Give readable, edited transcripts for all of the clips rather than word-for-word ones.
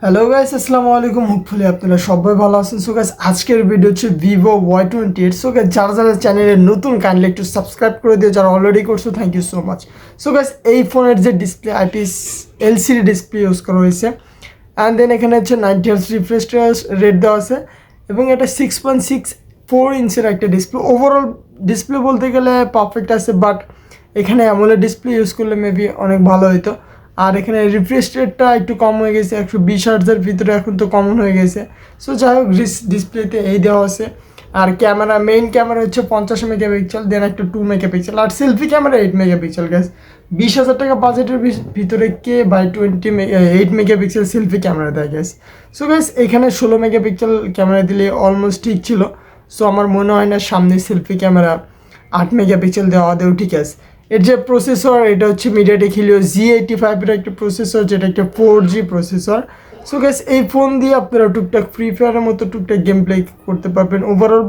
Hello guys, আসসালামু আলাইকুম। Hopefully আপনারা সবাই ভালো আছেন। সো গাইস, আজকের ভিডিও হচ্ছে ভিভো Y28। সো গাইস, যারা যারা চ্যানেলে নতুন কাইন্ডলি একটু সাবস্ক্রাইব করে দিও, যারা অলরেডি করছো thank you so much. So guys, এই ফোনের যে display IPS LCD display use করা হয়েছে, অ্যান্ড দেন এখানে হচ্ছে 90 হার্টজ রিফ্রেশ রেট দেওয়া আছে, এবং এটা 6.64 ইঞ্চের একটা ডিসপ্লে। ওভারঅল ডিসপ্লে বলতে গেলে পারফেক্ট আছে, বাট এখানে অ্যামোলেড ডিসপ্লে ইউজ করলে মেবি অনেক ভালো হতো। আর এখানে রিফ্রেশ রেটটা একটু কম হয়ে গেছে, 120 হার্টজের ভিতরে এখন তো কমন হয়ে গেছে। সো যাই হোক, ডিসপ্লেতে এই দেওয়া আছে। আর ক্যামেরা, মেইন ক্যামেরা হচ্ছে 50 মেগাপিক্সেল, দেন একটা 2 মেগাপিক্সেল, আর সেলফি ক্যামেরা 8 মেগাপিক্সেল। গ্যাস 20,000 টাকা বাজেটের ভিতরে কে বাই 8 মেগাপিক্সেল সেলফি ক্যামেরা দেয় গ্যাস। সো গ্যাস, এখানে 16 মেগাপিক্সেল ক্যামেরা দিলে অলমোস্ট ঠিক ছিল। সো আমার মনে হয় না সামনে সেলফি ক্যামেরা 8 মেগাপিক্সেল দেওয়া ঠিক আছে। এর যে প্রসেসর, এটা হচ্ছে মিডিয়াটেক হিলিও G85 এর একটা প্রসেসর, যেটা একটা 4G প্রসেসর। সো গ্যাস, এই ফোন দিয়ে আপনারা টুকটাক ফ্রি ফায়ারের মতো টুকটাক গেম প্লে করতে পারবেন। ওভারঅল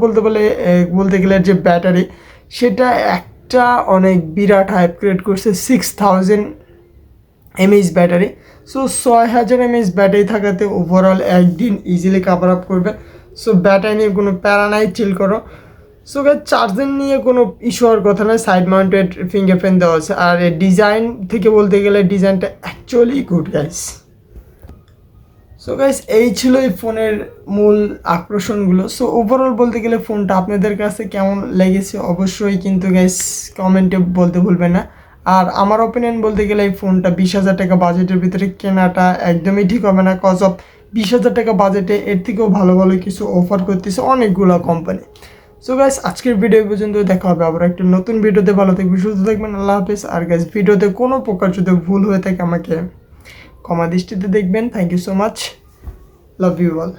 বলতে গেলে যে ব্যাটারি, সেটা একটা অনেক বিরাট হাইপ ক্রিয়েট করছে। 6000 mAh battery. So 6000 mAh battery থাকাতে ওভারঅল একদিন ইজিলি কাভার আপ করবে। সো ব্যাটারি নিয়ে কোনো প্যারা নাই, চিল করো। সো গাইস, চার্জার নিয়ে কোনো ইস্যু হওয়ার কথা নয়, সাইড মাউন্টেড ফিঙ্গারপ্রিন্ট দেওয়া আছে। আর ডিজাইন থেকে বলতে গেলে ডিজাইনটা actually good guys. So guys, এই ছিল এই ফোনের মূল আকর্ষণগুলো। সো ওভারঅল বলতে গেলে ফোনটা আপনাদের কাছে কেমন লেগেছে অবশ্যই কিন্তু গাইস কমেন্টে বলতে ভুলবেন না। আর আমার ওপিনিয়ন বলতে গেলে এই ফোনটা 20,000 টাকা বাজেটের ভিতরে কেনাটা একদমই ঠিক হবে না, কজ অফ 20,000 টাকা বাজেটে এর থেকেও ভালো ভালো কিছু অফার করতেছে অনেকগুলো কোম্পানি। সো গাইস, আজকের ভিডিও পর্যন্ত, দেখা হবে আবার একটা নতুন ভিডিওতে। ভালো থাকবেন, সুস্থ থাকবেন, আল্লাহ হাফেজ। আর গাইস, ভিডিওতে কোনো প্রকার যদি ভুল হয়ে থাকে আমাকে ক্ষমা দৃষ্টিতে দেখবেন। Thank you so much, love you all.